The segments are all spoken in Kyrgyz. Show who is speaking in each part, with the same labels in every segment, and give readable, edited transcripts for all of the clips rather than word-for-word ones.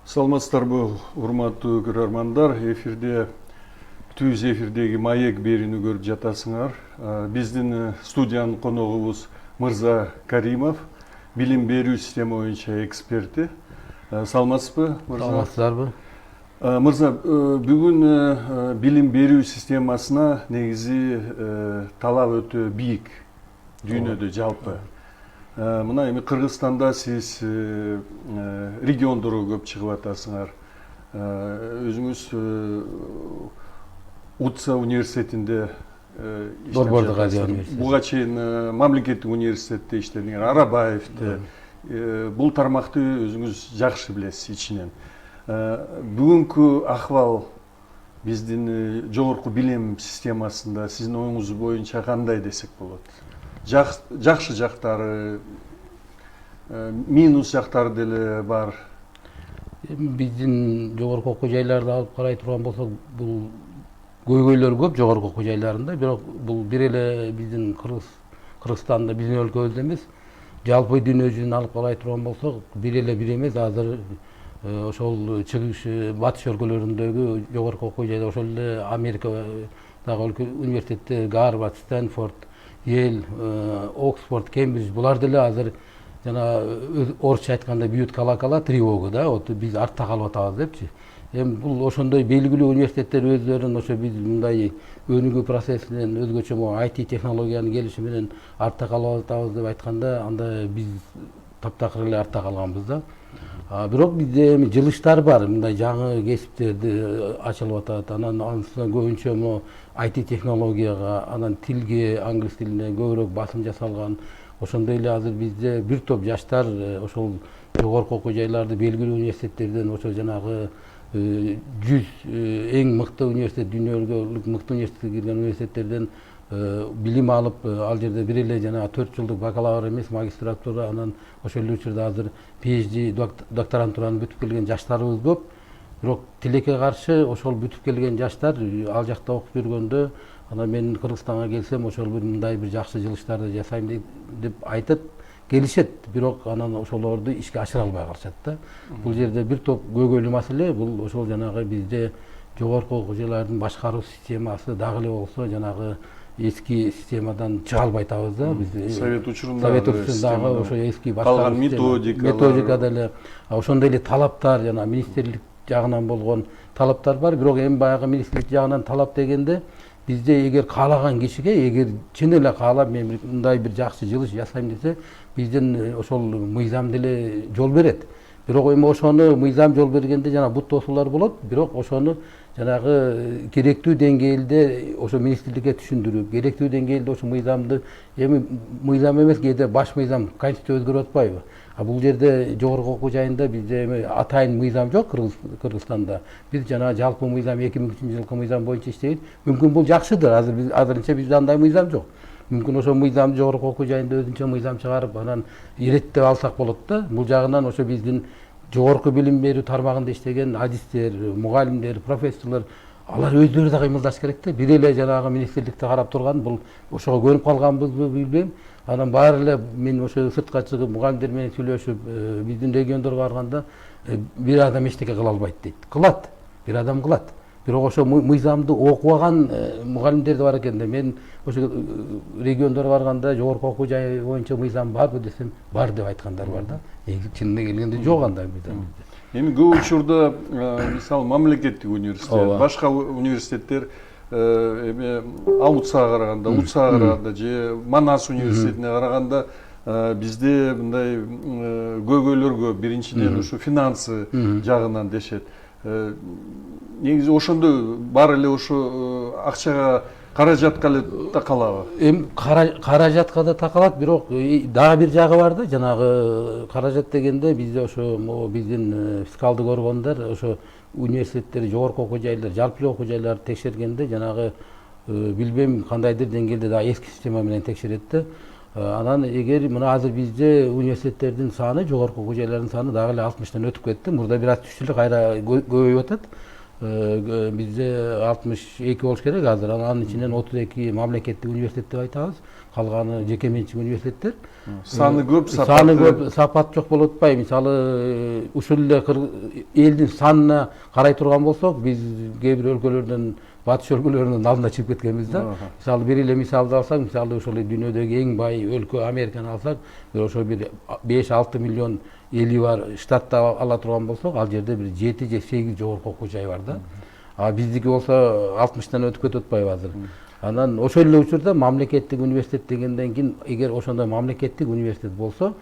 Speaker 1: Саламатсыздарбы, урматтуу көрөрмандар. Түз эфирдеги маек берүүнү көрүп жатасыңар. Биздин студиянын коногубуз Мырза Каримов, билим берүү система боюнча эксперти. Саламатсызбы, Мырза?
Speaker 2: Саламатсыздарбы.
Speaker 1: Мырза, бүгүн билим берүү системасына негизи талап өтө бийик дүйнөдө жалпы. Мына эми Кыргызстанда сиз региондорго көп чыгып атасыңар. Өзүңүз УЦА университетинде
Speaker 2: Борбордук Азия университети.
Speaker 1: Буга чейин мамлекеттик университетте иштедиңер, Арабаевде. Бул тармакты өзүңүз жакшы билесиз ичинен. Бүгүнкү акыбал биздин жогорку билим системасында сиздин оюңуз боюнча кандай десек болот? Жакшы жактары, минус жактары деле бар.
Speaker 2: Биздин жогорку окуу жайларды алып карай турган болсок, бул көйгөйлөр көп жогорку окуу жайларында, бирок бул бир эле биздин Кыргызстанда, биздин өлкөбүздө эмес, жалпы дүйнө жүзүн алып карай турган болсок, бир эмес, азыр ошол чыгыш батыш өлкөлөрүндөгү жогорку окуу жайлар, ошол эле Америкадагы университеттер, Гарвард, Стэнфорд, Йель, Оксфорд, Кембридж, булар деле азыр жана орусча айтканда бьют колокола тревогу да, вот биз артта калып атабыз депчи. Эми бул ошондой белгилүү университеттер өздөрүн ошо биз мындай өнүгүү процессинен өзгөчө IT технологиянын келиши менен артта калып атабыз деп айтканда, анда биз таптакыр эле артта калганбыз да. Бирок бизде эми жылыштар бар, мындай жаңы кесиптерди ачылып атат. Анан анысынан көбүнчө IT технологияга, анан тилге, англис тилине көбүрөөк басым жасалган. Ошондой эле азыр бизде бир топ жаштар ошол жогорку окуу жайларды белгилүү университеттерден, ошо жанагы 100 эң мыкты университет, дүйнөлүк мыкты университетке кирген университеттерден билим алып, ал жерде бир эле жана 4 жылдык бакалавр эмес, магистратура, анан ошол эле учурда азыр PhD докторантураны бүтүп келген жаштарыбыз көп. Бирок тилекке каршы ошол бүтүп келген жаштар ал жакта окуп жүргөндө, анан мен Кыргызстанга келсем, ошол бир мындай бир жакшы жылыштарды жасайм деп айтып келишет, бирок анан ошолорду ишке ашыра албай калышат да. Бул жерде бир топ көйгөйлүү маселе, бул ошол жанагы бизде жогорку окуу жайлардын башкаруу системасы дагы эле болсо жанагы эски системадан чыга албай атабыз да. Биз
Speaker 1: Совет учурундагы
Speaker 2: ошо эски
Speaker 1: калган
Speaker 2: методика деле, ошондой эле талаптар, жана министрлик жагынан болгон талаптар бар. Бирок эми баягы министрлик жагынан талап дегенде, бизде эгер каалаган кишиге, эгер чын эле каалап мен мындай бир жакшы жылыш жасайм десе, бизден ошол мыйзам деле жол берет. Бирок эми ошону мыйзам жол бергенде жана бут тосуулар болот, бирок ошону жанагы керектүү деңгээлде ошо министрликке түшүндүрүп, керектүү деңгээлде ошо мыйзамды, эми мыйзам эмес, кээде баш мыйзам, конституция өзгөрүп атпайбы? Бул жерде жогорку окуу жайында бизде эми атайын мыйзам жок Кыргызстанда. Биз жана жалпы мыйзам 2003 жылкы мыйзам боюнча иштейбиз. Мүмкүн бул жакшыдыр, азырынча бизде андай мыйзам жок. Мүмкүн ошо мыйзам жогорку окуу жайында өзүнчө мыйзам чыгарып, анан иреттеп алсак болот да. Бул жагынан ошо биздин жогорку билим берүү тармагында иштеген адистер, мугалимдер, профессорлор, алар өздөрү да кыймылдаш керек да. Бир эле жанагы министрликте карап турган, бул ошого көнүп калганбызбы билбейм. Анан баары эле мен ошо сыртка чыгып мугалимдер менен сүйлөшүп, биздин региондорго барганда бир адам эчтеке кыла албайт дейт. Кылат, бир адам кылат. Бирок ошо мыйзамды окубаган мугалимдер да бар экен да. Мен ошо региондорго барганда жогорку окуу жай боюнча мыйзам барбы десем, бар деп айткандар бар да. Чынына келгенде жок андай мыйзам.
Speaker 1: Эми көп учурда мисалы мамлекеттик университет, башка университеттер эми АУЦага караганда, УЦага караганда же Манас университетине караганда бизде мындай көйгөйлөр көп. Биринчиден ушу финансы жагынан дешет. Негизи ошондо бар эле ушу акчага, каражатка эле такалабы?
Speaker 2: Эми каражатка да такалат, бирок дагы бир жагы бар да, жанагы каражат дегенде бизде ошо биздин фискалдык органдар ошо университеттер, жогорку окуу жайлар, жалпы эле окуу жайларды текшергенде жанагы билбейм кандайдыр деңгээлде дагы эски система менен текшерет да. Анан эгер мына азыр бизде университеттердин саны, жогорку окуу жайлардын саны дагы эле 60тан өтүп кетти. Мурда бир аз түштү эле, кайра көбөйүп атат. Bizde 62 болуш керек азыр. Анын ичинен 32 мамлекеттик университет деп айтабыз. Калганы жеке менчик университеттер.
Speaker 1: Саны көп,
Speaker 2: саны көп, сапат жок болуп атпайбы. Мисалы ушул эле элдин санына карай турган болсок, биз кээ бир өлкөлөрдөн, батыш өлкөлөрүнүн алдына чыгып кеткенбиз да. Мисалы бир эле мисалды алсак, мисалы ошол дүйнөдөгү эң бай өлкө Американы алсак, ошо бир 5-6 миллион эли бар штатта ала турган болсок, ал жерде бир 7 же 8 жогорку окуу жай бар да. А биздики болсо 60тан өтүп кетип атпайбы азыр. Анан ошол эле учурда мамлекеттик университет дегенден кийин, эгер ошондой мамлекеттик университет болсо,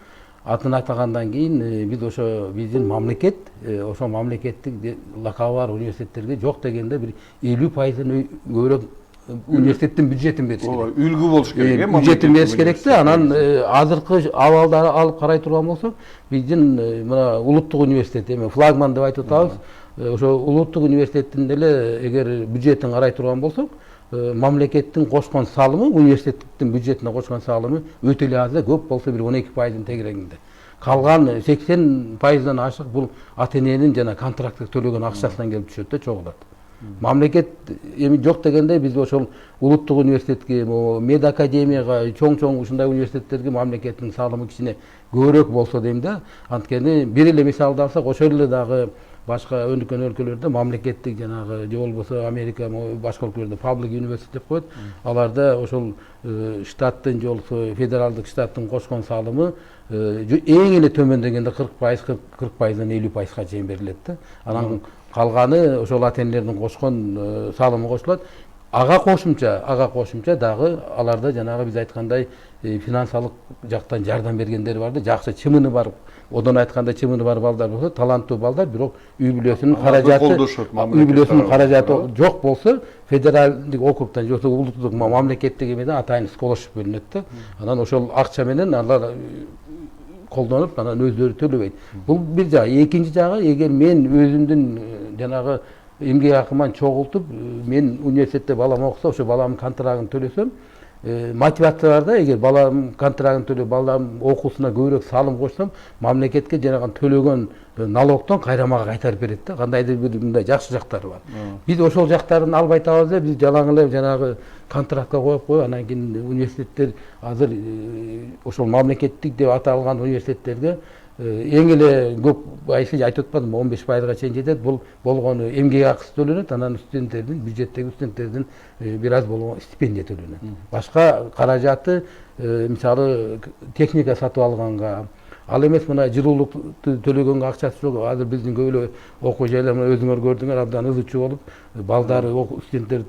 Speaker 2: атын атагандан кийин биз ошо биздин мамлекет ошо мамлекеттик лакабы бар университеттерге жок дегенде бир 50% көбүрөөк университеттин бюджетин бериш керек.
Speaker 1: Үлгү болуш керек,
Speaker 2: бюджетин бериш керек да. Анан азыркы абалды алып карай турган болсок, биздин мына улуттук университет, эми флагман деп айтып атабыз. Ошо улуттук университеттин деле эгер бюджетин карай турган болсок, мамлекеттин кошкон салымы, университеттин бюджетине кошкон салымы өтө эле аз, көп болсо бир 12%-ын тегерегинде. Калган 80%-дан ашык бул ата-эненин жана контракттык төлөгөн акчасынан келип түшөт да, чогулат. Мамлекет эми жок дегенде биз ошол улуттук университетке, мед академияга, чоң ушундай университеттерге мамлекеттин салымы кичине көбүрөөк болсо дейм да. Анткени бир эле мисалды алсак, ошол эле дагы башка өнүккөн өлкөлөрдө мамлекеттик жанагы же болбосо Америка, башка өлкөлөрдө паблик университет деп коет. Аларда ошол штаттын же болбосо федералдык штаттын кошкон салымы эң эле төмөн дегенде 40%, 40%дан 50%га чейин берилет да. Анан калганы ошол ата-энелердин кошкон салымы кошулат. Ага кошумча дагы аларда жанагы биз айткандай финансалык жактан жардам бергендер бар да, жакшы чымыны бар. Одан айтканда чымыны бар балдар болсо, таланттуу балдар, бирок үй бүлөсүнүн каражаты жок болсо, федералдык округтан же улуттук мамлекеттик эмеден атайын сколошип бөлүнөт да. Анан ошол акча менен алар колдонуп, анан өздөрү төлөбөйт. Бул бир жагы. Экинчи жагы, эгер мен өзүмдүн жанагы эмгек акыман чогултуп, мен университетте балам окуса, ошо баламдын контрагын төлөсөм, мотивация бар да. Эгер балам контрагын төлөп, балам окуусуна көбүрөөк салым кошсом, мамлекетке жанагы төлөгөн налогтон кайрамага кайтарып берет да. Кандайдыр бир мындай жакшы жактары бар. Биз ошол жактарын албай атабыз да. Биз жалаң эле жанагы контрактка коюп анан кийин университеттер азыр ошол мамлекеттик деп аталган университеттерге эң эле көп айсы айтып атпадым, 15%га чейин жетет. Бул болгону эмгек акысы төлөнөт, анан студенттердин, бюджеттеги студенттердин бир аз болгон стипендия төлөнөт. Башка каражаты мисалы техника сатып алганга, ал эмес мына жылуулукту төлөгөнгө акчасы жок. Азыр биздин көп эле окуу жайлар өзүңөр көрдүңөр, абдан ызычуу болуп, балдар, студенттер,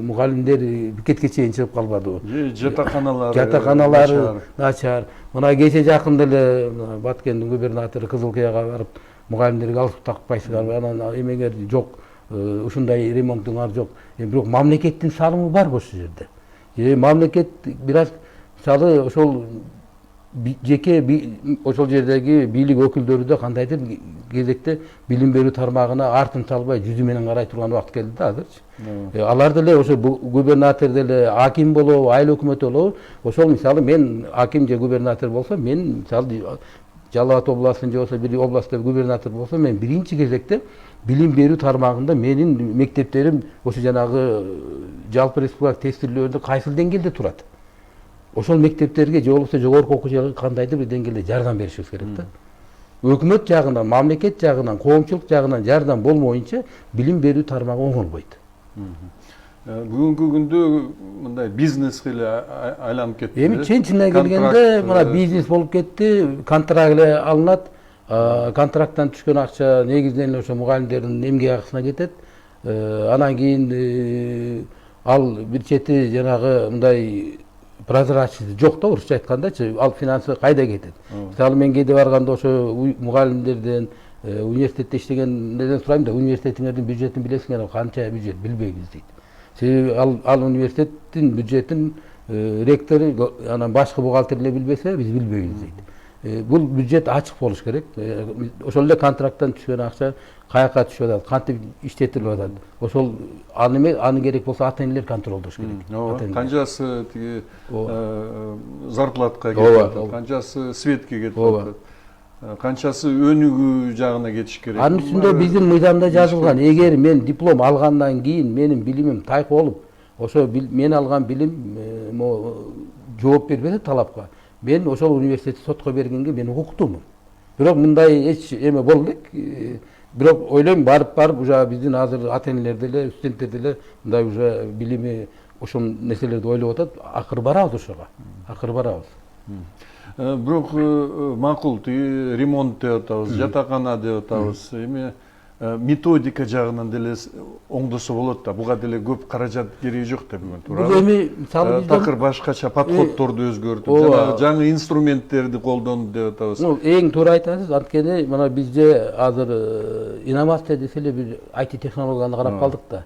Speaker 2: мугалимдер бекетке чейин чыгып калбады. Жатаканалары начар. Мына кече жакында эле Баткендин губернатору Кызылкыяга барып, мугалимдерге галстук такпайсыңарбы, анан эмеңер жок, ушундай ремонттуңар жок. Бирок мамлекеттин салымы бар ошол жерде. Мамлекет бир аз мисалы ошол жеке ошол жердеги бийлик өкүлдөрү да кандайдыр кезекте билим берүү тармагына артын салбай жүзү менен карай турган убакыт келди да азырчы. Алар деле ошо губернатор деле аким болобу, айыл өкмөт болобу, ошол мисалы мен аким же губернатор болсом, мен мисалы Жалал Абад областынын же болбосо бир областта губернатор болсом, мен биринчи кезекте билим берүү тармагында менин мектептерим ошо жанагы жалпы республикалык тестирлөөдө кайсыл деңгээлде турат. Ошол мектептерге же болбосо жогорку окуу жайга кандайдыр бир деңгээлде жардам беришибиз керек да. Өкмөт жагынан, мамлекет жагынан, коомчулук жагынан жардам болмоюнча билим берүү тармагы оңолбойт.
Speaker 1: Бүгүнкү күндө мындай бизнес эле айланып кетти.
Speaker 2: Эми чын-чынына келгенде мына бизнес болуп кетти, контракт эле алынат. Контракттан түшкөн акча негизинен ошо мугалимдердин эмгек акысына кетет. Анан кийин ал бир чети жанагы мындай прозрачность жок да, орусча айткандачы, ал финансы кайда кетет. Мисалы мен кээде барганда ошо мугалимдерден, университетте иштегендерден сурайм да, университетиңердин бюджетин билесиңерби? Канча бюджет? Билбейбиз дейт. Себеби ал университеттин бюджетин ректору анан башкы бухгалтерлер билбесе, биз билбейбиз дейт. Бул бюджет ачык болуш керек. Ошол эле контракттан түшкөн акча каяка түшүп атат, кантип иштетилип атат. Ошол аны керек болсо ата-энелер контролдош керек.
Speaker 1: Канчасы тиги зарплатка кетип атат, канчасы светке кетип атат. канчасы өнүгүү жагына кетиш керек.
Speaker 2: Анын үстүндө биздин мыйзамда жазылган, эгер мен диплом алгандан кийин менин билимим тайкы болуп, ошо мен алган билим жооп бербесе талапка, мен ошол университетти сотко бергенге мен укуктуумун. Бирок мындай эч эме боло элек. Бирок ойлойм барып уже биздин азыр ата-энелер деле, студенттер деле мындай уже билими ошол нерселерди ойлоп атат. Акыры барабыз ошого. Акыры барабыз.
Speaker 1: Бирок макул тиги ремонт деп атабыз, жатакана деп атабыз. Эми методика жагынан деле оңдосо болот да. Буга деле көп каражат кереги жок деп мен туурабы.
Speaker 2: Бул эми мисалы
Speaker 1: такыр башкача подходторду өзгөртүп, жана жаңы инструменттерди колдонду деп атабыз.
Speaker 2: Эң туура айтасыз. Анткени мына бизде азыр инновация десе эле бир IT технологияны карап калдык да.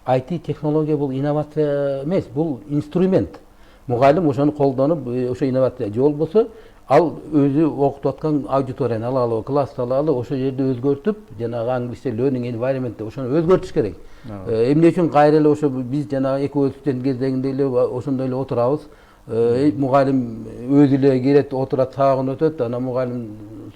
Speaker 2: IT технология бул инновация эмес, бул инструмент. Мугалим ошону колдонуп, ошо инновация же болбосо ал өзү окутуп аткан аудиторияны алалы, классты алалы, ошол жерде өзгөртүп, жанагы англисче learning environment ошону өзгөртүш керек. Эмне үчүн кайра эле ошо биз жанагы экөөбүз студент кездегиндей эле ошондой эле отурабыз. Мугалим өзү эле келет, отурат, сабагын өтөт, анан мугалим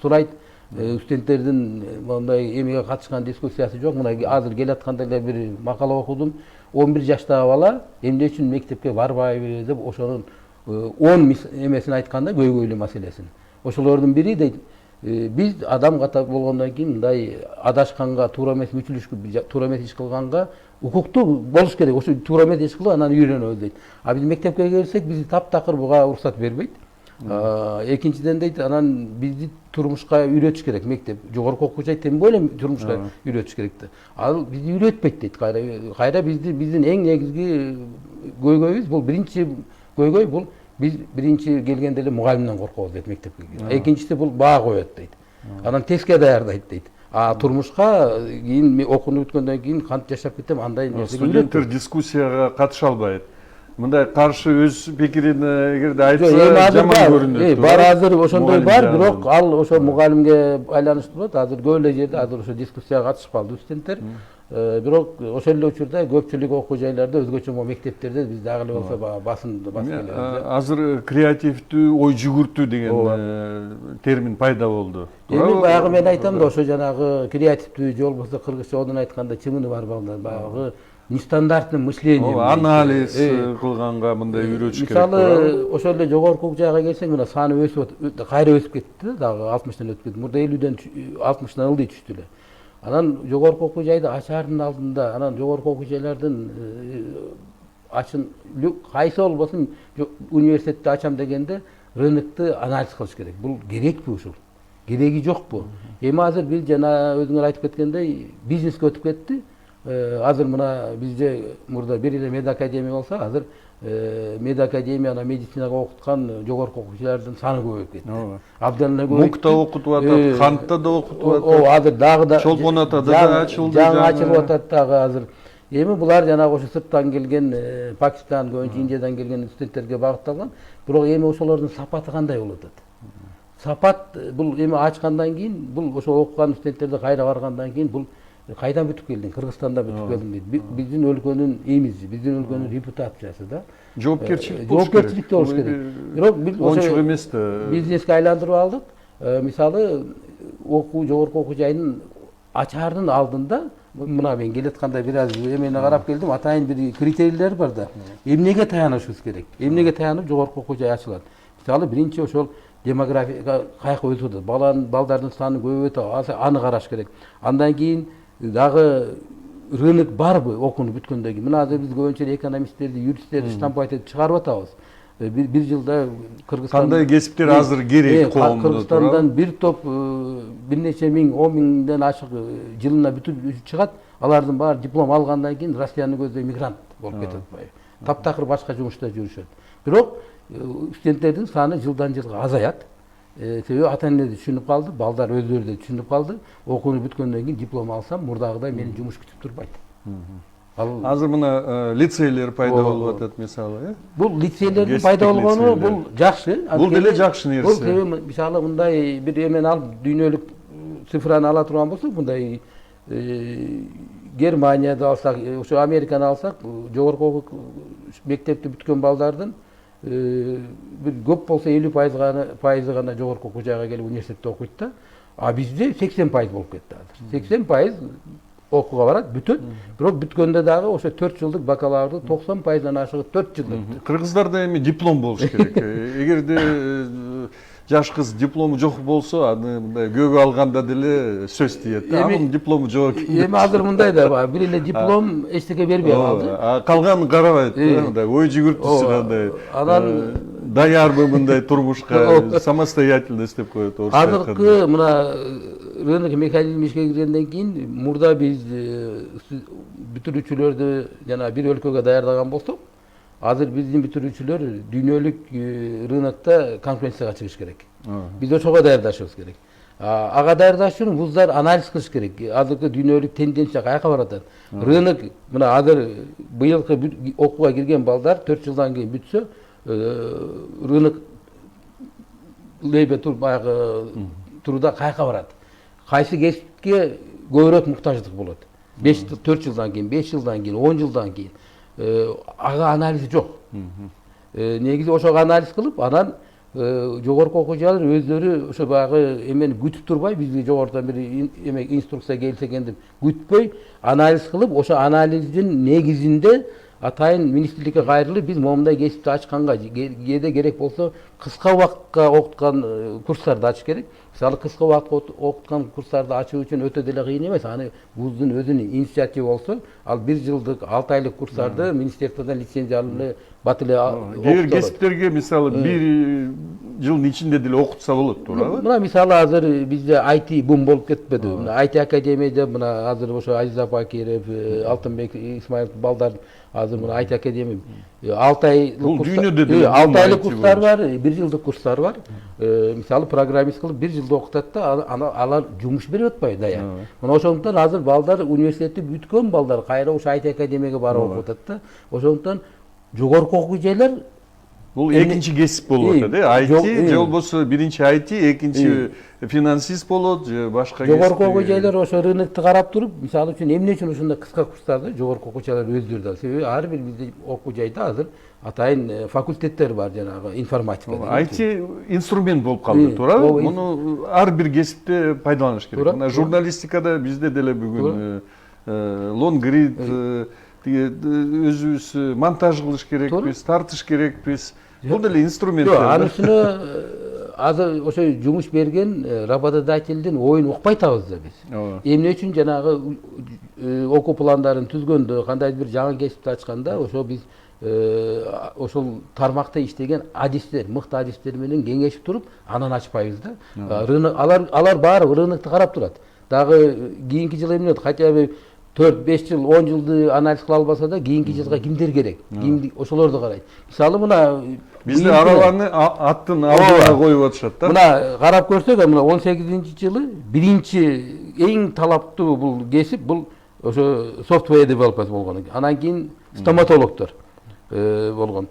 Speaker 2: сурайт. Студенттердин мындай эмеге катышкан дискуссиясы жок. Мына азыр келатканда эле бир макала окудум. 11 жаштагы бала эмне үчүн мектепке барбайбы деп ошонун 10 эмесин айтканда, көйгөйлүү маселесин. Ошолордун бири дейт, биз адам катар болгондон кийин мындай адашканга, туура эмес мүчүлүшкө, туура эмес иш кылганга укуктуу болуш керек. Ошо туура эмес иш кылып анан үйрөнөбүз дейт. А биз мектепке келсек, биз таптакыр буга уруксат бербейт. Экинчиден дейт, анан бизди турмушка үйрөтүш керек. Мектеп, жогорку окуу жай тем более турмушка үйрөтүш керек да. Ал бизди үйрөтпөйт дейт. Кайра биздин эң негизги көйгөйүбүз бул биринчи көйгөй бул биз биринчи келгенде эле мугалимден коркобуз дейт мектепке. Экинчиси бул баа коет дейт. Анан тестке даярдайт дейт. А турмушка кийин окууну бүткөндөн кийин кантип жашап кетем, андай нерсеге
Speaker 1: студенттер дискуссияга катыша албайт. Мындай каршы өз пикирин эгерде айтса жаман көрүнөт.
Speaker 2: Бар азыр ошондой бар, бирок ал ошо мугалимге байланыштуу болот. Азыр көп эле жерде азыр ошо дискуссияга катышып калды студенттер. Бирок ошол эле учурда көпчүлүк окуу жайларда, өзгөчө мектептерде биз дагы эле болсо басым келебиз.
Speaker 1: Азыр креативдүү, ой жүгүртүү деген термин пайда болду.
Speaker 2: Эми баягы мен айтам да, ошо жанагы креативдүү же болбосо кыргызча одун айтканда чымыны бар балдар, баягы нестандартный мышление.
Speaker 1: Анализ кылганга мындай үйрөтүш керек.
Speaker 2: Мисалы, ошол эле жогорку окуу жайга келсең, мына саны өсүп, кайра өсүп кетти да, дагы 60тан өтүп кетти. Мурда 50ден 60тан ылдый түштү эле. Анан жогорку окуу жайды ачаардын алдында, анан жогорку окуу жайлардын ачын кайсы болбосун университетти ачам дегенде рынокту анализ кылыш керек. Бул керекпи ушул? Кереги жокпу? Эми азыр бир жана өзүңөр айтып кеткендей бизнеске өтүп кетти. Азыр мына бизде мурда бир эле медакадемия болсо, азыр медакадемияны медицинага окуткан жогорку окуучулардын саны көбөйүп кетти. Абдан эле көбөйүп.
Speaker 1: Мукта окутуп атат, Кантта да окутуп атат.
Speaker 2: Азыр дагы да
Speaker 1: Чолпон атада да ачылды.
Speaker 2: Жаңы ачылып атат дагы азыр. Эми булар жанагы ошо сырттан келген, Пакистан, көбүнчө Индиядан келген студенттерге багытталган. Бирок эми ошолордун сапаты кандай болуп атат? Сапат бул эми ачкандан кийин, бул ошо окуган студенттерди кайра баргандан кийин бул кайдан бүтүп келдиң? Кыргызстанда бүтүп келдим дейт. Биздин өлкөнүн имиджи, биздин өлкөнүн репутациясы да.
Speaker 1: Жоопкерчилик
Speaker 2: болуш керек. Бирок биз
Speaker 1: ончук эмес да.
Speaker 2: Бизнеске айландырып алдык. Мисалы, жогорку окуу жайынын ачаардын алдында, мына мен келатканда бир аз эмени карап келдим, атайын бир критерийлер бар да. Эмнеге таянышыбыз керек? Эмнеге таянып жогорку окуу жай ачылат? Мисалы, биринчи ошол демография каяка өсүп атат. Балдардын саны көбөйүп, аны караш керек. Андан кийин дагы рынок барбы окууну бүткөндөн кийин? Мына азыр биз көбүнчө экономисттерди, юристтерди штампать этип чыгарып атабыз. Бир жылда Кыргызстан
Speaker 1: кандай кесиптер азыр керек коомдо?
Speaker 2: Кыргызстандан бир топ бир нече миң, 10 миңден ашык жылына бүтүп чыгат. Алардын баары диплом алгандан кийин Россияны көздөй мигрант болуп кетет. Таптакыр башка жумушта жүрүшөт. Бирок студенттердин саны жылдан жылга азаят. Себеби ата-энелер түшүнүп калды, балдар өздөрү да түшүнүп калды. Окууну бүткөндөн кийин диплом алсам, мурдагыдай мени жумуш күтүп турбайт.
Speaker 1: Азыр мына лицейлер пайда болуп атат мисалы,
Speaker 2: Бул лицейлердин пайда болгону бул жакшы.
Speaker 1: Бул деле жакшы нерсе.
Speaker 2: Бул себеби мисалы мындай бир эмени алып дүйнөлүк цифраны ала турган болсок, мындай Германияда алсак, ошо Американы алсак, жогорку мектепти бүткөн балдардын бир көп болсо 50% гана жогорку окуу жайга келип университетте окуйт да. А бизде 80% болуп кетти азыр. 80% окууга барат, бүтөт. Бирок бүткөндө дагы ошо 4 жылдык бакалаврды 90%дан ашыгы 4 жылдык.
Speaker 1: Кыргыздарда эми диплом болуш керек. Эгерде жаш кыз диплому жок болсо, аны мындай көөгө алганда деле сөз тиет. Анын диплому жок экен.
Speaker 2: Эми азыр мындай да, бир эле диплом эчтеке бербей калды.
Speaker 1: Калганын карабайт, мындай ой жүгүртүүсү андай.
Speaker 2: Анан
Speaker 1: даярбы мындай турмушка, самостоятельно иштеп коет.
Speaker 2: Азыркы мына рынок механизми ишке киргенден кийин мурда биз бүтүрүүчүлөрдү жана бир өлкөгө даярдаган болсок, азыр биздин бүтүрүүчүлөр дүйнөлүк рынокто конкуренцияга чыгыш керек. Биз ошого даярдашыбыз керек. Ага даярдаш үчүн вуздар анализ кылыш керек. Азыркы дүйнөлүк тенденция каяка барат? Рынок мына азыр быйылкы окууга кирген балдар 4 жылдан кийин бүтсө, рынок лейбе баягы туруда каяка барат? Кайсы кесипке көбүрөөк муктаждык болот? 4 жылдан кийин, 5 жылдан кийин, 10 жылдан кийин. Ага анализи жок. Негизи ошого анализ кылып, анан жогорку окуу жайлар өздөрү ошо баягы эмени күтүп турбай, бизге жогоруда бир эме инструкция келсе экен деп күтпөй, анализ кылып, ошо анализдин негизинде атайын министрликке кайрылып, биз момундай кесипти ачканга, кээде керек болсо кыска убакытка окуткан курстарды ачыш керек. Мисалы кыска убакытка окуткан курстарды ачуу үчүн өтө деле кыйын эмес. Аны вуздун өзүнүн инициатива болсо, ал 1 жылдык 6 айлык курстарды министрликтен лицензия алып эле бат эле окутулат.
Speaker 1: Кээ кесиптерге мисалы 1 жылдын ичинде деле окутса болот, туурабы?
Speaker 2: Мына мисалы азыр бизде IT бум болуп кетпеди. Мына IT академияда мына азыр ошо Азиз Апакиров, Алтынбек Исмаилов балдар азыр мына IT академия 6 айлык курстар бар, 1 жылдык курстар бар. Мисалы программист кылып 1 жылда окутат да, алар жумуш берип атпайбы даяр. Мына ошондуктан азыр балдар университетти бүткөн балдар кайра ошо IT академияга барып окуп атат да. Ошондуктан жогорку окуу жайлар
Speaker 1: бул экинчи кесип болуп атат, IT же болбосо биринчи IT, экинчи финансист болот же башка кесип.
Speaker 2: Жогорку окуу жайлар ошо рынокту карап туруп, мисалы үчүн эмне үчүн ушундай кыска курстарды жогорку окуу жайлар өздөрү да. Себеби ар бир бизде окуу жайда азыр атайын факультеттер бар, жанагы информатика.
Speaker 1: IT инструмент болуп калды, туурабы? Муну ар бир кесипте пайдаланыш керек. Мына журналистикада бизде деле бүгүн лонгрид өзүбүз монтаж кылыш керекпиз, тартыш керекпиз. Бул деле инструменттер.
Speaker 2: Анысыны азыр ошо жумуш берген работодательдин оюн укпай атабыз да биз. Эмне үчүн жанагы окуу пландарын түзгөндө, кандайдыр бир жаңы кесипти ачканда, ошо биз ошол тармакта иштеген адистер, мыкты адистер менен кеңешип туруп, анан ачпайбыз да. Рынок алар баары рынокто карап турат. Дагы кийинки жылы эмне болот? Хотя бы 4-5 жыл, 10 жылды анализ кыла албаса да, кийинки жылга кимдер керек? Ошолорду карайт. Мисалы мына
Speaker 1: бизде араларны аттын алдына коюп атышат да.
Speaker 2: Мына карап көрсөк, мына 18-жылы биринчи эң талаптуу бул кесип бул ошо software developer болгон. Анан кийин стоматологдор болгон.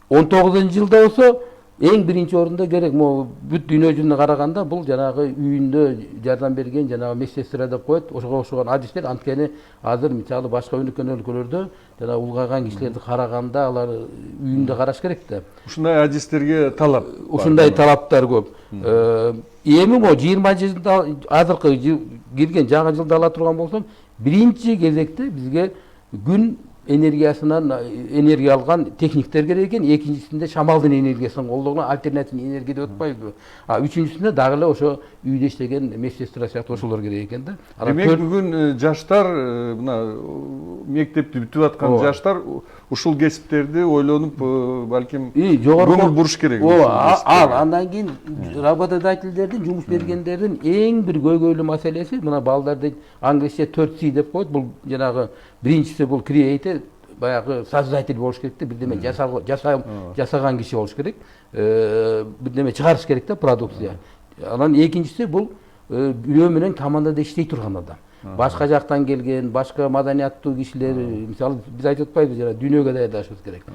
Speaker 2: 19-жылда болсо эң биринчи орунда керек бүт дүйнө жүзүнө караганда бул жанагы үйүндө жардам берген жанагы медсестра деп коет, ошого окшогон адистер. Анткени азыр мисалы башка өнүккөн өлкөлөрдө жана улгайган кишилерди караганда алар үйүндө караш керек да.
Speaker 1: Ушундай адистерге талап.
Speaker 2: Ушундай талаптар көп. Эми 20 жылда азыркы кирген жаңы жылда ала турган болсом, биринчи кезекте бизге күн энергиясынан энергия алган техниктер керек экен, экинчисинде шамалдын энергиясын колдонгон альтернативный энергия деп атпайбы. Үчүнчүсүндө дагы эле ошо үйдө иштеген медсестра сыяктуу ошолор керек экен да.
Speaker 1: Демек бүгүн жаштар, мына мектепти бүтүп аткан жаштар ушул кесиптерди ойлонуп, балким көңүл буруш керек.
Speaker 2: Андан кийин работодательдердин, жумуш бергендердин эң бир көйгөйлүү маселеси мына балдарды англисче 4C деп коет. Бул жанагы биринчиси бул creator, баягы создатель болуш керек да, бирдеме жасаган киши болуш керек. Бирдеме чыгарыш керек да, продукция. Анан экинчиси бул бирөө менен командада иштей турган адам. Башка жактан келген, башка маданияттуу кишилер, мисалы биз айтып атпайбыз, жана дүйнөгө даярдашыбыз керек.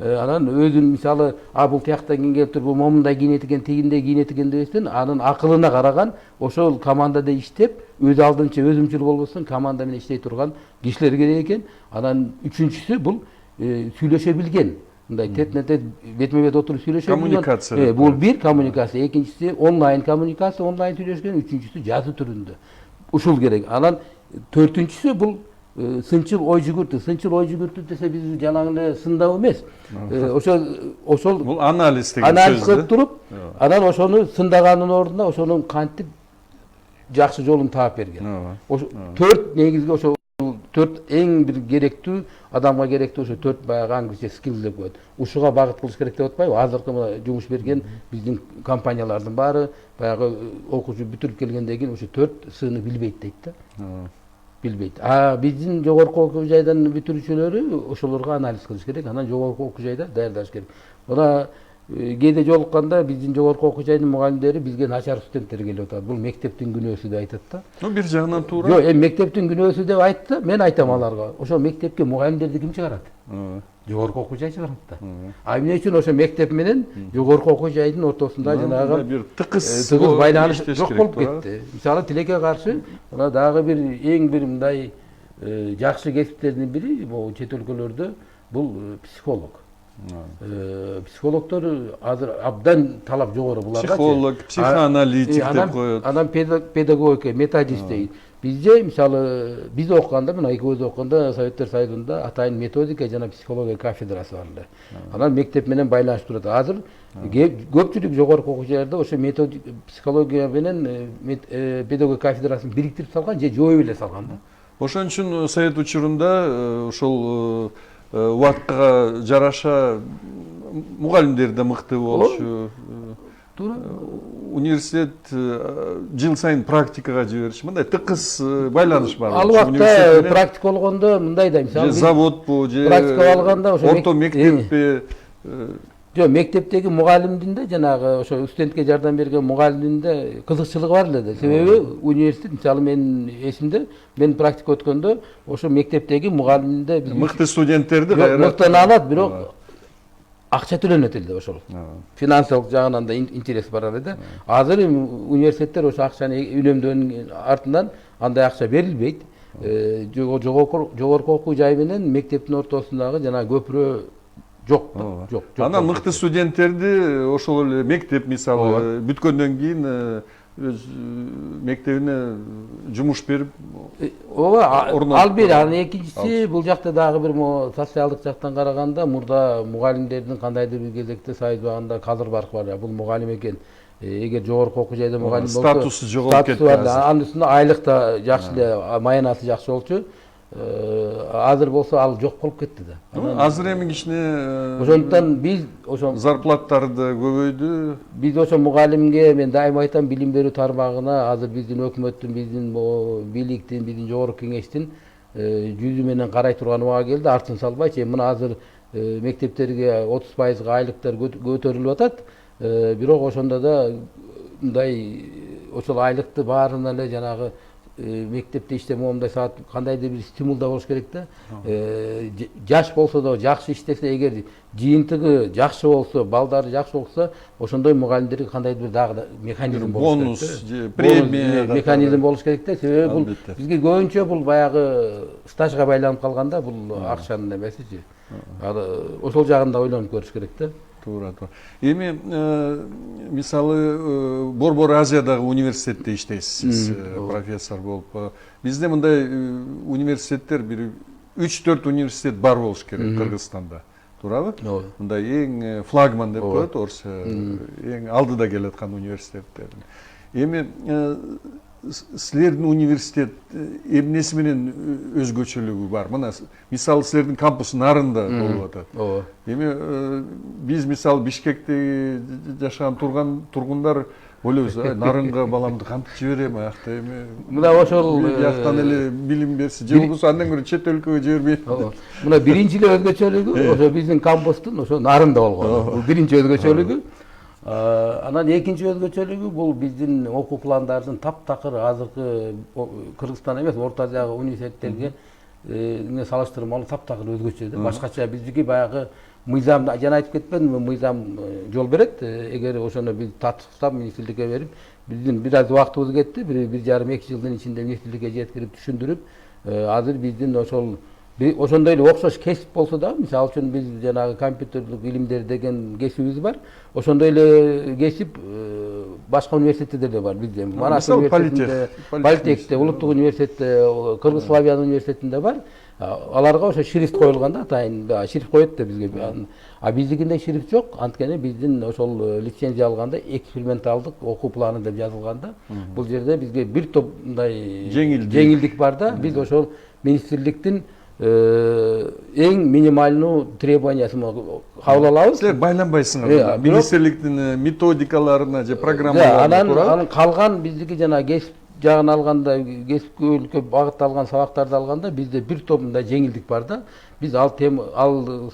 Speaker 2: Анан өзүн мисалы, бул тияктан кийин келип туруп, момундай кийинет экен, тигиндей кийинет экен дебестен, анын акылына караган, ошол командада иштеп, өз алдынча өзүмчүл болбостон команда менен иштей турган кишилер керек экен. Анан үчүнчүсү бул сүйлөшө билген. мындай тетне тет бетме бет отуруп сүйлөшө
Speaker 1: Коммуникация.
Speaker 2: бул бир коммуникация, экинчиси онлайн коммуникация, онлайн сүйлөшкөн, үчүнчүсү жазуу түрүндө. Ушул керек. Анан төртүнчүсү бул сынчыл ой жүгүртүү десе биз жалаң эле сындап эмес. Ошол
Speaker 1: Бул анализ деген
Speaker 2: анализ
Speaker 1: сөз
Speaker 2: кылып туруп, анан ошону сындаганын ордуна ошонун кантип жакшы жолун таап берген. Ошо төрт негизги, ошо төрт эң бир керектүү, адамга керектүү ошо төрт баягы англисче skills деп коет. Ушуга багыт кылыш керек деп атпайбы? Азыркы мына жумуш берген биздин компаниялардын баары баягы окуучу бүтүрүп келгенден кийин ошо төрт сыны билбейт дейт да. Билбейт. Биздин жогорку окуу жайдан бүтүрүүчүлөрү ошолорго анализ кылыш керек, анан жогорку окуу жайда даярдаш керек. Мына кээде жолукканда биздин жогорку окуу жайдын мугалимдери бизге начар студенттер келип атат. Бул мектептин күнөөсү деп айтат да.
Speaker 1: Бир жагынан туура.
Speaker 2: Жок, мектептин күнөөсү деп айтты, мен айтам аларга. Ошо мектепке мугалимдерди ким чыгарат? Жогорку окуу жай чыгарат да. Эмне үчүн ошо мектеп менен жогорку окуу жайдын ортосунда жанагы
Speaker 1: бир тыкыз
Speaker 2: байланыш жок болуп кетти. Мисалы тилекке каршы мына дагы бир эң бир мындай жакшы кесиптердин бири бул чет өлкөлөрдө бул психолог. Психологдор азыр абдан талап жогору буларга.
Speaker 1: Психолог, психоаналитик деп коет.
Speaker 2: Анан педагогика, методист дейт. Бизде мисалы биз окуганда, мына экөөбүз окуганда Советтер Союзунда атайын методика жана психология кафедрасы бар эле. Анан мектеп менен байланыштырат. Азыр көпчүлүк жогорку окуу жайларда ошо методика, психология менен педагогия кафедрасын бириктирип салган же жоюп эле салган да.
Speaker 1: Ошон үчүн совет учурунда ошол убакытка жараша мугалимдер да мыкты болчу.
Speaker 2: Туура.
Speaker 1: Университет жыл сайын практикага жибериш. Мындай тыкыз байланыш бар.
Speaker 2: Ал убакта практика болгондо мындай да, мисалы
Speaker 1: заводпу же
Speaker 2: практика алганда ошо
Speaker 1: орто мектеппи.
Speaker 2: Жок, мектептеги мугалимдин да жанагы ошо студентке жардам берген мугалимдин да кызыкчылыгы бар эле да. Себеби университет, мисалы менин эсимде, мен практика өткөндө ошо мектептеги мугалимдин да
Speaker 1: мыкты студенттерди кайра
Speaker 2: мыктыны алат, бирок акча төлөнөт эле ошол. Финансылык жагынан да интерес бар эле да. Азыр университеттер ошо акчаны үнөмдөөнүн артынан андай акча берилбейт. Жогорку окуу жай менен мектептин ортосундагы жана көпүрө жок.
Speaker 1: Анан мыкты студенттерди ошол эле мектеп мисалы бүткөндөн кийин өз мектебине жумуш берип
Speaker 2: ал бир. Анан экинчиси бул жакта дагы бир социалдык жактан караганда мурда мугалимдердин кандайдыр бир кезекте Союз убагында кадр баркы бар. Бул мугалим экен. Эгер жогорку окуу жайда мугалим болсо
Speaker 1: статусу жоголуп кетти.
Speaker 2: Анын үстүнө айлык да жакшы эле, маянасы жакшы болчу. Азыр болсо ал жок болуп кетти да.
Speaker 1: Азыр эми кичине
Speaker 2: ошондуктан биз ошо
Speaker 1: зарплаттары да көбөйдү.
Speaker 2: Биз ошо мугалимге, мен дайыма айтам, билим берүү тармагына азыр биздин өкмөттүн, биздин бийликтин, биздин жогорку кеңештин жүзү менен карай турган убага келди. Артын салбайчы. Мына азыр мектептерге 30% айлыктар көтөрүлүп атат. Бирок ошондо да мындай ошол айлыкты баарына эле жанагы мектепте иштеме мындай саат кандайдыр бир стимул да болуш керек да. Жаш болсо да жакшы иштесе, эгер жыйынтыгы жакшы болсо, балдары жакшы болсо, ошондой мугалимдерге кандайдыр бир дагы механизм болуш керек.
Speaker 1: Бонус же премия
Speaker 2: механизм болуш керек да. Себеби бул бизге көбүнчө бул баягы стажга байланып калганда, бул акчанын эмесичи. Ошол жагын да ойлонуп көрүш керек да.
Speaker 1: Туура. Эми мисалы Борбор Азиядагы университетте иштейсиз, профессор болуп. Бизде мындай университеттер бир 3-4 университет бар болуш керек Кыргызстанда. Туурабы? Мындай эң флагман деп коет орусча, эң алдыда келаткан университеттер. Эми силердин университет эмнеси менен өзгөчөлүгү бар? Мына мисалы силердин кампус нарында болуп атат. Эми биз мисалы Бишкекте жашаган тургундар ойлойбуз, нарынга баламды кантип жиберем, аякта эми
Speaker 2: мына ошол
Speaker 1: жактан эле билим берси, же болбосо андан көрө чет өлкөгө жибербейт.
Speaker 2: Мына биринчи эле өзгөчөлүгү ошо биздин кампустун ошо нарында болгону. Бул биринчи өзгөчөлүгү. Анан экинчи өзгөчөлүгү бул биздин окуу пландардын таптакыр азыркы Кыргызстан эмес, Орто Азиядагы университеттерге салыштырмалуу таптакыр өзгөчө да. Башкача биздики баягы мыйзам, жана айтып кетпедимби, мыйзам жол берет. Эгер ошону биз татыктап министрликке берип, биздин бир аз убактыбыз кетти, 1,5-2 жылдын ичинде министрликке жеткирип түшүндүрүп, азыр биздин ошол ошондой эле окшош кесип болсо да, мисалы үчүн биз жанагы компьютерлик илимдер деген кесибибиз бар. Ошондой эле кесип башка университетте деле бар. Бизде Манас университетинде, Политехте, Улуттук университетте, Кыргыз Славян университетинде бар. Аларга ошо шрифт коюлган да, атайын шрифт коет да бизге. А биздикинде шрифт жок. Анткени биздин ошол лицензия алганда эксперименталдык окуу планы деп жазылган да. Бул жерде бизге бир топ мындай жеңилдик бар да. Биз ошол министрликтин эң минимальный требованиясын кабыл алабыз.
Speaker 1: Силер байланбайсыңар. Министрликтин методикаларына же программаларына.
Speaker 2: Анан калган биздики жана кесип жагын алганда, кесипкө багытталган сабактарды алганда бизде бир топ мындай жеңилдик бар да. Биз ал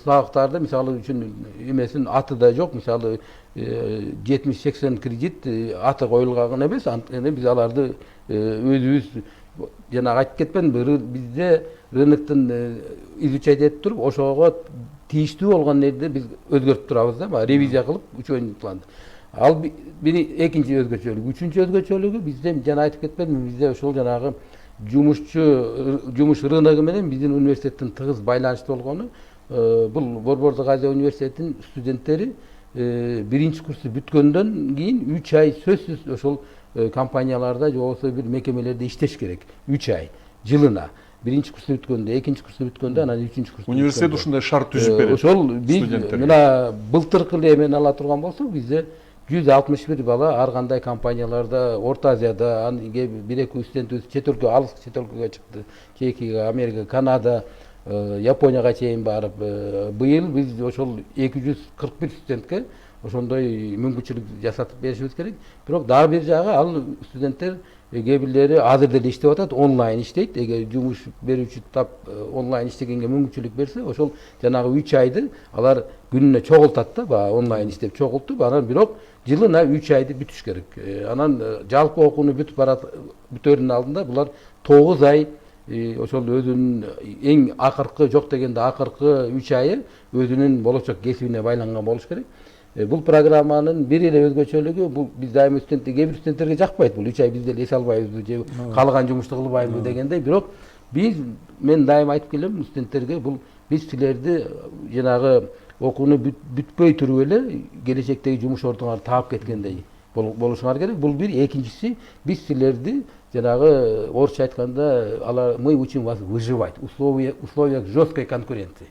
Speaker 2: сабактарды мисалы үчүн эмесин аты да жок, мисалы 70-80 кредит аты коюлган эмес. Анткени биз аларды өзүбүз жанагы айтып кетпедимби, бизде рыноктун изучать этип туруп, ошого тийиштүү болгон нерде биз өзгөртүп турабыз да, ревизия кылып учебный планды. Ал экинчи өзгөчөлүгү. Үчүнчү өзгөчөлүгү бизде жана айтып кетпедимби, бизде ошол жанагы жумуш рыногу менен биздин университеттин тыгыз байланыштуу болгону. Бул Борбордук Азия университетинин студенттери биринчи курсту бүткөндөн кийин 3 ай сөзсүз ошол компанияларда же болбосо бир мекемелерде иштеш керек. 3 ай жылына. Биринчи курсту бүткөндө, экинчи курсту бүткөндө, анан үчүнчү курсту.
Speaker 1: Университет ушундай шарт түзүп берет.
Speaker 2: Ошол биз мына былтыркы эле эмени ала турган болсок, бизде 161 бала ар кандай компанияларда, Орто Азияда, бир-эки студентибиз чет өлкө, алыс чет өлкөгө чыкты. Чехияга, Америка, Канада, Японияга чейин барып, быйыл биз ошол 241 студентке ошондой мүмкүнчүлүк жасатып беришибиз керек. Бирок дагы бир жагы ал студенттер кээ бирлери азыр деле иштеп атат, онлайн иштейт. Эгер жумуш берүүчү тап онлайн иштегенге мүмкүнчүлүк берсе, ошол жанагы 3 айды алар күнүнө чогултат да, баягы онлайн иштеп чогултуп, анан бирок жылына 3 айды бүтүш керек. Анан жалпы окууну бүтөрүнүн алдында булар 9 ай ошол өзүнүн эң акыркы жок дегенде акыркы 3 айы өзүнүн болочок кесибине байланган болуш керек. Бул программанын бир эле өзгөчөлүгү, бул биз дайыма кээ бир студенттерге жакпайт. Бул 3 ай бизде эс албайбызбы же каалаган жумушту кылбайбызбы дегендей. Бирок мен дайыма айтып келем студенттерге, бул биз силерди жанагы окууну бүтпөй туруп эле келечектеги жумуш ордуңарды таап кеткендей болушуңар керек. Бул бир. Экинчиси, биз силерди жанагы орусча айтканда, мы учим вас выживать в условиях жесткой конкуренции.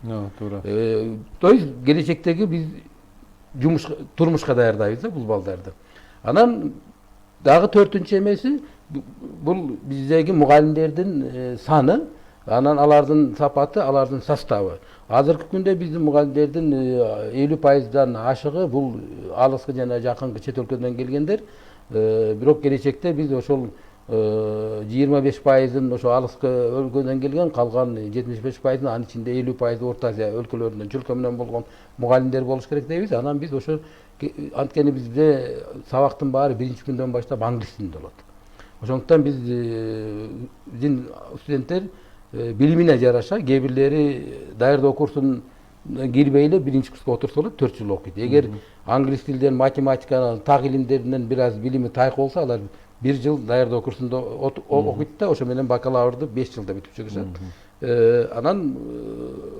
Speaker 2: То есть келечектеги биз турмушка даярдайбыз да бул балдарды. Анан дагы 4-нчү эмеси, бул биздеги мугалимдердин саны, анан алардын сапаты, алардын составы. Азыркы күндө биздин мугалимдердин 50%дан ашыгы бул алыскы жана жакынкы чет өлкөдөн келгендер. Бирок келечекте биз ошол 25%-ын ошо алыскы өлкөдөн келген, калган 75%-ын, анын ичинде 50% Орто Азия өлкөлөрүнөн чөлкө менен болгон мугалимдер болуш керек дейбиз. Анан биз ошо анткени бизде сабактын баары биринчи күндөн баштап англис тилинде болот. Ошондуктан биздин студенттер билимине жараша, кээ бирлери даярдоо курсун кирбей эле биринчи курска отурса болот, 4 жыл окуйт. Эгер англис тилден, математиканын, так илимдеринен бир аз билими тайкы болсо, алар 1 жыл даярдоо курсунда окуйт да, ошо менен бакалаврды 5 жылда бүтүп чыгышат. Анан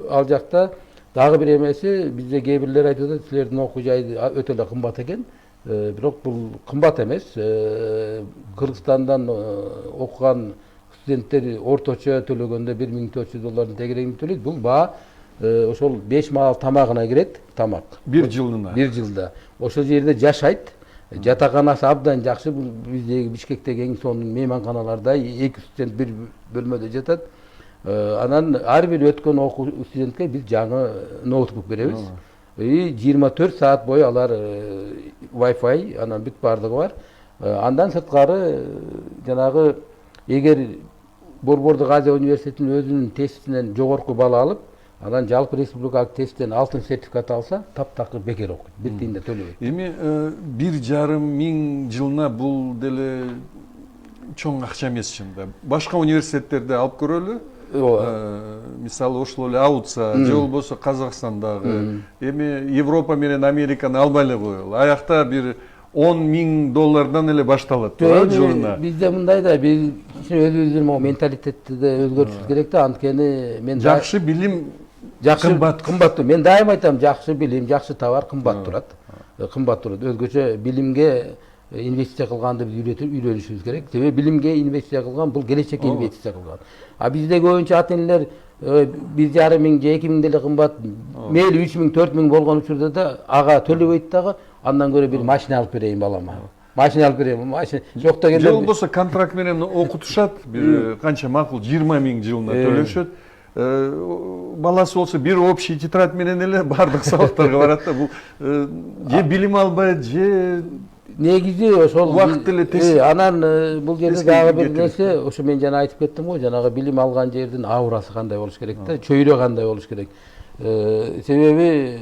Speaker 2: ал жакта дагы бир эмеси, бизде кээ бирлер айтып атат, силердин окуу жайы өтө эле кымбат экен. Бирок бул кымбат эмес. Кыргызстандан окуган студенттер орточо төлөгөндө $1400 тегерегинде төлөйт. Бул баа ошол 5 маал тамагына кирет, тамак.
Speaker 1: 1 жылына.
Speaker 2: 1 жылда. Ошол жерде жашайт. Жатаканасы абдан жакшы. Бул биздеги Бишкектеги эң сонун мейманканаларда 2 студент бир бөлмөдө жатат. Анан ар бир өткөн окуу студентке биз жаңы ноутбук беребиз. 24 саат бою алар Wi-Fi, анан бүт бардыгы бар. Андан сырткары жанагы эгер Борбордук Азия университетинин өзүнүн тестинен жогорку бала алып, анан жалпы республикалык тесттен алтын сертификат алса, таптакыр бекер окуйт. Бир тиын да төлөбөйт.
Speaker 1: Эми 1,5 миң жылына бул деле чоң акча эмес чында. Башка университеттерде алып көрөлү. Мисалы ошол эле Аутса же болбосо Казакстандагы, эми Европа менен Американы албай эле коелу. Аякта бир $10.000 эле башталат туура жылына.
Speaker 2: Бизде мындай да, биз өзүбүздүн менталитетти да өзгөртүшүбүз керек да, анткени мен
Speaker 1: Жакшы билим
Speaker 2: кымбат. Мен дайым айтам, жакшы билим, жакшы товар кымбат турат. Кымбат турат. Өзгөчө билимге инвестиция кылганды биз үйрөнүшүбүз керек. Себеби билимге инвестиция кылган бул келечекке инвестиция кылган. А бизде көбүнчө ата энелер 1,5 миң же 2 миң деле кымбат, мейли 3 миң, 4 миң болгон учурда да ага төлөбөйт дагы, андан көрө бир машина алып берейин балама. Машина алып берейин, машина жок дегенде.
Speaker 1: Же болбосо контракт менен окутушат, бир канча макул 20 миң жылына төлөшөт. Баласы болсо бир общий тетрадь менен эле баардык сабактарга барат да, бул же билим албайт, же
Speaker 2: негизи ошол
Speaker 1: убакыт эле
Speaker 2: анан бул жерде дагы бир нерсе, ошо мен жана айтып кеттим го, жанагы билим алган жердин аурасы кандай болуш керек да, чөйрө кандай болуш керек. Себеби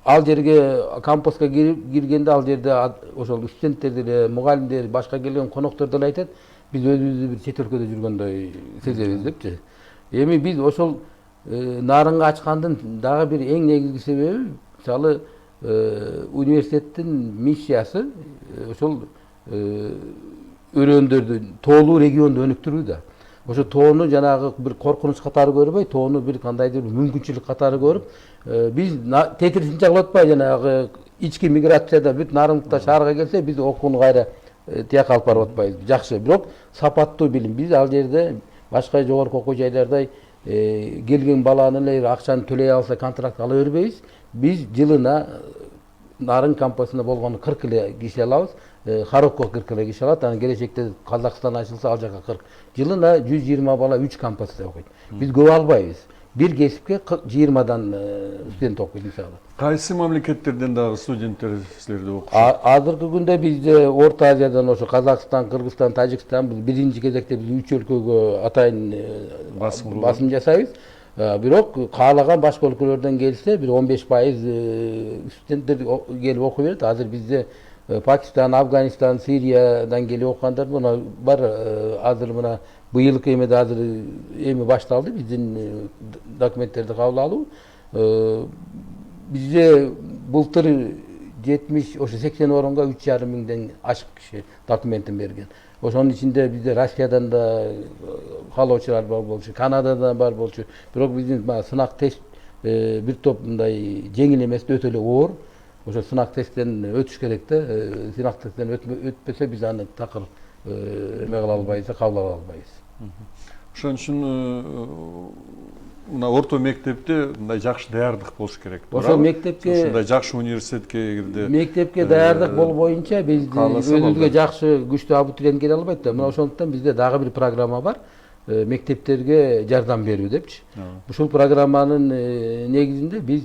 Speaker 2: ал жерге кампуска киргенде ал жерде ошол студенттер деле, мугалимдер, башка келген коноктор деле айтат, биз өзүбүздү бир чет өлкөдө жүргөндөй сезебиз депчи. Эми биз ошол нарынга ачкандын дагы бир эң негизги себеби, мисалы университеттин миссиясы ошол өрөөндөрдү, тоолуу регионду өнүктүрүү да. Ошо тоону жанагы бир коркунуч катары көрбөй, тоону бир кандайдыр мүмкүнчүлүк катары көрүп, биз тетирисинче кылып атпай, жанагы ички миграцияда бүт нарыныкта шаарга келсе, биз окууну кайра тияка алып барып атпайбыз. Жакшы, бирок сапаттуу билим. Биз ал жерде башка жогорку окуу жайлардай келген баланы эле акчаны төлөй алса контракт ала бербейбиз. Биз жылына нарын кампусунда болгону 40 эле киши алабыз. Харокко 40 эле киши алат. Анан келечекте Казакстан ачылса ал жака 40. Жылына 120 бала 3 кампуста окуйт. Биз көп албайбыз. Бир кесипке 20дан студент окуйт мисалы.
Speaker 1: Кайсы мамлекеттерден дагы студенттер силерде окушат?
Speaker 2: Азыркы күндө бизде Орто Азиядан ошо Казакстан, Кыргызстан, Тажикстан, биз биринчи кезекте биз 3 өлкөгө атайын басым жасайбыз. Бирок каалаган башка өлкөлөрдөн келсе бир 15% студенттер келип окуй берет. Азыр бизде Пакистан, Афганистан, Сириядан келип окугандар мына бар. Азыр мына быйылкы эмеде азыр эми башталды биздин документтерди кабыл алуу. Бизде былтыр 70, ошо 80 орунга 3,5 миңден ашык киши документин берген. Ошонун ичинде бизде Россиядан да каалоочулар бар болчу, Канададан бар болчу. Бирок биздин сынак тест бир топ мындай жеңил эмес, өтө эле оор. Ошо сынак тесттен өтүш керек да. Сынак тесттен өтпөсө биз аны такыр эме кыла албайбыз, кабыл ала албайбыз.
Speaker 1: Ошон үчүн мына орто мектепте мындай жакшы даярдык болуш керек.
Speaker 2: Ошол мектепке,
Speaker 1: ушундай жакшы университетке кирди.
Speaker 2: Мектепке даярдык болбоюнча биз өзүбүзгө жакшы күчтүү абитуриент келе албайт да. Мына ошондуктан бизде дагы бир программа бар. Мектептерге жардам берүү депчи. Ушул программанын негизинде биз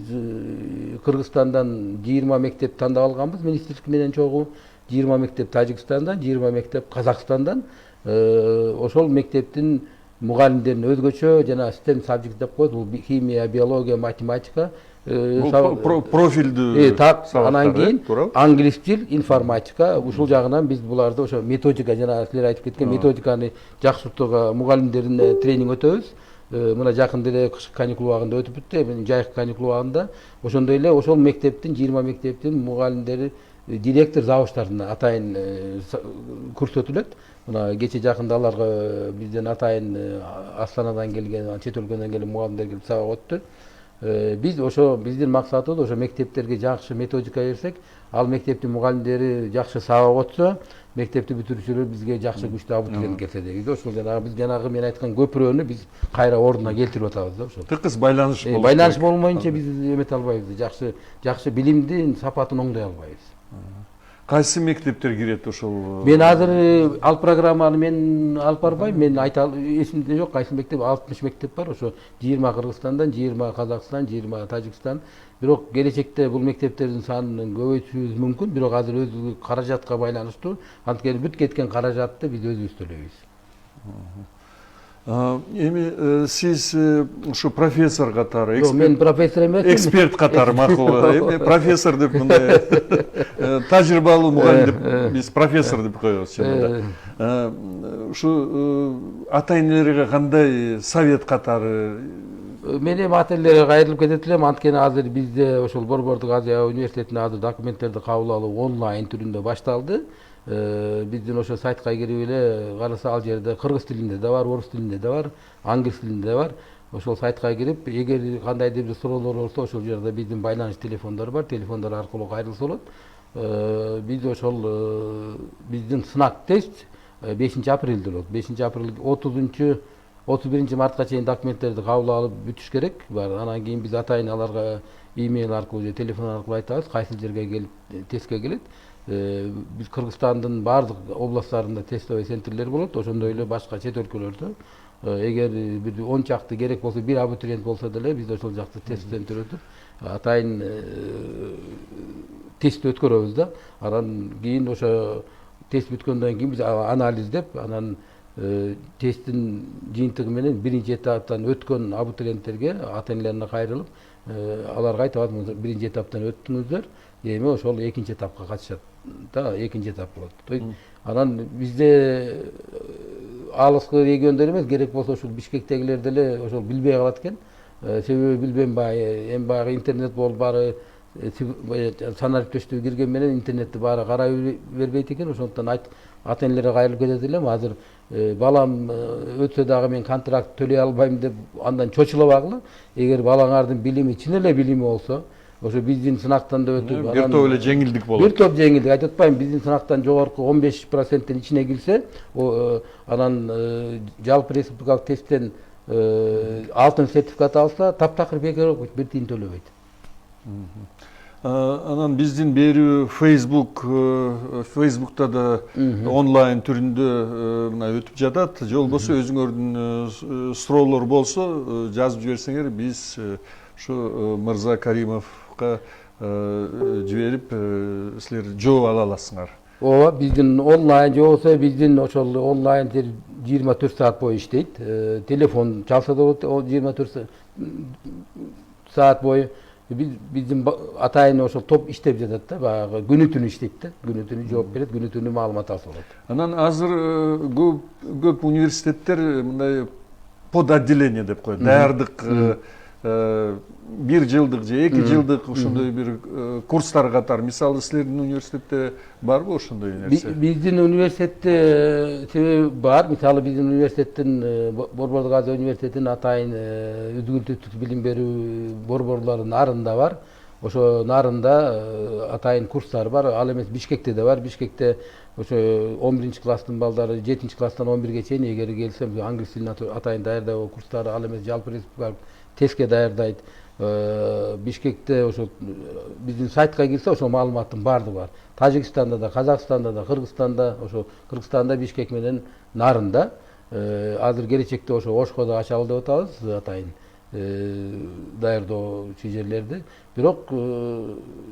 Speaker 2: Кыргызстандан 20 мектеп тандап алганбыз, министрлик менен чогуу 20 мектеп Тажикстандан, 20 мектеп Казакстандан. Ошол мектептин мугалимдерин өзгөчө жана STEM subject деп коет, бул химия, биология, математика,
Speaker 1: профилдүү сабактар.
Speaker 2: Анан кийин англис тил, информатика, ушул жагынан биз буларды ошо методика, жана силер айтып кеткен методиканы жакшыртууга мугалимдерин тренинг өтөбүз. Мына жакында эле кышкы каникул убагында өтүп бүттү, жайкы каникул убагында. Ошондой эле ошол мектептин 20 мектептин мугалимдери директор завучтарына атайын курс өтүлөт. Мына кече жакында аларга бизден атайын Астанадан келген, чет өлкөдөн келген мугалимдер келип сабак өттү. Биз ошо биздин максатыбыз ошо мектептерге жакшы методика берсек, ал мектептин мугалимдери жакшы сабак өтсө, мектепти бүтүрүүчүлөр бизге жакшы күчтүү абитуриент келсе дейбиз. Ошол жанагы биз жанагы мен айткан көпүрөнү биз кайра ордуна келтирип атабыз да ошол.
Speaker 1: Тыкыз байланыш болуш.
Speaker 2: Байланыш болмоюнча биз эмете албайбыз. Жакшы билимдин сапатын оңдой албайбыз.
Speaker 1: Кайсы мектептер кирет ошол?
Speaker 2: Мен азыр ал программаны мен алып барбайм. Мен эсимде жок, кайсы мектеп, 60 мектеп бар. Ошо 20 Кыргызстандан, 20 Казакстан, 20 Тажикстан. Бирок келечекте бул мектептердин санын көбөйтүүбүз мүмкүн. Бирок азыр өзү каражатка байланыштуу. Анткени бүт кеткен каражатты биз өзүбүз төлөйбүз.
Speaker 1: Эми сиз ушу профессор катары,
Speaker 2: Жок, мен профессор эмесмин.
Speaker 1: эксперт катары макул. Эми профессор деп мындай тажрыйбалуу мугалим деп биз профессор деп коебуз. Ушу ата энелерге кандай совет катары?
Speaker 2: Мен эми ата энелерге кайрылып кетет элем, анткени азыр бизде ошол Борбордук Азия университетине азыр документтерди кабыл алуу онлайн түрүндө башталды. Биздин ошо сайтка кирип эле караса ал жерде кыргыз тилинде да бар, орус тилинде да бар, англис тилинде да бар. Ошол сайтка кирип, эгер кандайдыр бир суроолор болсо, ошол жерде биздин байланыш телефондору бар, телефондор аркылуу кайрылса болот. Биз ошол биздин сынак тест 5 апрелде болот. 5 апрел 31 мартка чейин документтерди кабыл алып бүтүш керек. Анан кийин биз атайын аларга имейл аркылуу же телефон аркылуу айтабыз, кайсы жерге келип тестке келет. Биз Кыргызстандын баардык областтарында тестовый центрлер болот, ошондой эле башка чет өлкөлөрдө. Эгер бир 10 чакты керек болсо, бир абитуриент болсо деле биз ошол жакта тест центр өтүп, атайын тест өткөрөбүз да. Анан кийин ошо тест бүткөндөн кийин биз анализдеп, анан тесттин жыйынтыгы менен биринчи этаптан өткөн абитуриенттерге ата энелерине кайрылып, аларга айтабыз, биринчи этаптан өттүңүздөр, эми ошол экинчи этапка катышат да, экинчи этап болот. Анан бизде алыскы региондор эмес, керек болсо ушул Бишкектегилер деле ошол билбей калат экен. Себеби билбейм, баягы эми баягы интернет болуп баары санариптештүү кирген менен интернетти баары карай бербейт экен. Ошондуктан ата энелерге кайрылып кетет элем. Азыр балам өтсө дагы мен контракт төлөй албайм деп андан чочулабагыла. Эгер балаңардын билими чын эле билими болсо, ошо биздин сынактан да өтүп,
Speaker 1: бир топ эле жеңилдик болот.
Speaker 2: Бир топ жеңилдик, айтып атпайм, биздин сынактан жогорку 15%-тин ичине кирсе, анан жалпы республикалык тесттен алтын сертификат алса, таптакыр бекер окуйт, бир тиын төлөбөйт.
Speaker 1: Анан биздин берүү Facebook'ta да онлайн түрүндө мына өтүп жатат. Же болбосо өзүңөрдүн суроолор болсо жазып жиберсеңер, биз ушу Мырза Каримовго жиберип, силер жооп ала аласыңар.
Speaker 2: Ооба, биздин онлайн же болбосо биздин ошол онлайн 24 саат бою иштейт. Телефон чалса да болот 24 саат бою. Биздин атайын ошол топ иштеп жатат да, баягы күнү түнү иштейт да, күнү түнү жооп берет, күнү түнү маалымат алса болот.
Speaker 1: Анан азыр көп университеттер мындай под отделение деп коет, даярдык бир жылдык же 2 жылдык ошондой бир курстар катары. Мисалы силердин университетте барбы ошондой нерсе?
Speaker 2: Биздин университетте себеби бар. Мисалы биздин университеттин Борбордук Азия университетинин атайын үзгүлтүктүк билим берүү борборлору Нарында бар. Ошо Нарында атайын курстар бар. Ал эмес Бишкекте да бар. Бишкекте ошо 11 класстын балдары 7 класстан 11ге чейин эгер келсе, англис тилин атайын даярдоо курстары, ал эмес жалпы республикалык тестке даярдайт. Бишкекте ошо биздин сайтка кирсе, ошо маалыматтын баардыгы бар. Тажикстанда да, Казакстанда да, Кыргызстанда, ошо Кыргызстанда Бишкек менен Нарында. Азыр келечекте ошо Ошко да ачалы деп атабыз, атайын даярдоочу жерлерди. Бирок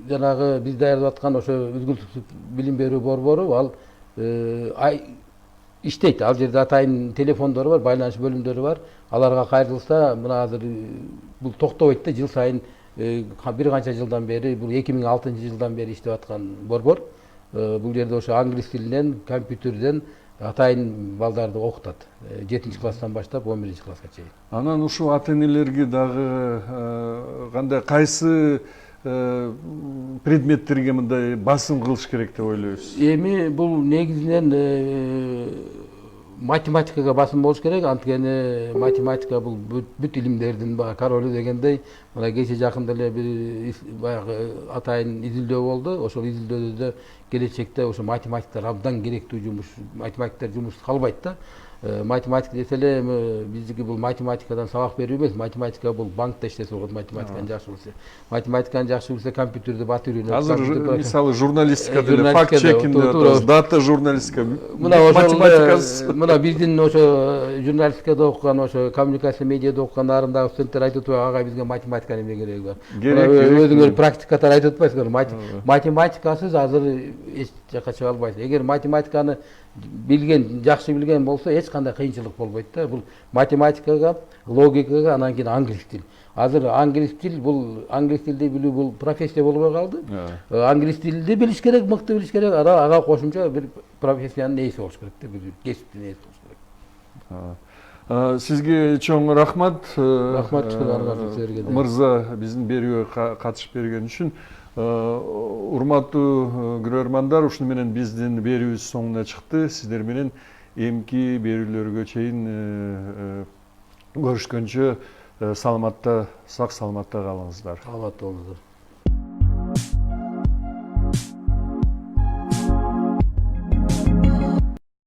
Speaker 2: жанагы биз даярдап аткан ошо үзгүлтүктүк билим берүү борбору ал иштейт. Ал жерде атайын телефондору бар, байланыш бөлүмдөрү бар. Аларга кайрылса, мына азыр бул токтобойт да, жыл сайын бир канча жылдан бери, бул 2006-жылдан бери иштеп аткан борбор. Бул жерде ошо англис тилинен, компьютерден атайын балдарды окутат. 7 класстан баштап 11 класска чейин.
Speaker 1: Анан ушул ата энелерге дагы кандай кайсы предметтерге мындай басым кылыш керек деп ойлойсуз?
Speaker 2: Эми бул негизинен математикага басым болуш керек, анткени математика бул бүт илимдердин королу дегендей. Мына кече жакында эле бир баягы атайын изилдөө болду. Ошол изилдөөдө келечекте ошо математиктер абдан керектүү жумуш, математиктер жумуш калбайт да. Математика десе эле биздики бул математикадан сабак берүү эмес, математика бул банкта иштесе болот, математиканы жакшы билсе. Математиканы жакшы билсе, компьютерди бат үйрөнөт.
Speaker 1: Азыр мисалы журналистика деле, факт чекинг деп атабыз, дата журналистика,
Speaker 2: математикасы. Мына биздин ошо журналистикада окуган, ошо коммуникация медиада окуган нарындагы студенттер айтып атпайбы, ага бизге математиканын эмне кереги бар. Өзүңөр практика катары айтып атпайсызбы? Математикасыз азыр эч жакка чыга албайсыз. Эгер математиканы билген, жакшы билген болсо эч кандай кыйынчылык болбойт да. Бул математикага, логикага, анан кийин англис тил. Азыр англис тил тилди билүү бул профессия болбой калды. Англис тилди билиш керек, мыкты билиш керек. Ага кошумча бир профессиянын ээси болуш керек да, бир кесиптин ээси болуш керек.
Speaker 1: Сизге чоң рахмат.
Speaker 2: Рахмат силерге.
Speaker 1: Мырза биздин берүүгө катышып берген үчүн. Урматтуу көрөрмандар, ушуну менен биздин берүүбүз соңуна чыкты. Сиздер менен эмки берүүлөргө чейин көрүшкөнчө саламатта, сак саламатта калыңыздар.
Speaker 2: Саламатта болуңуздар.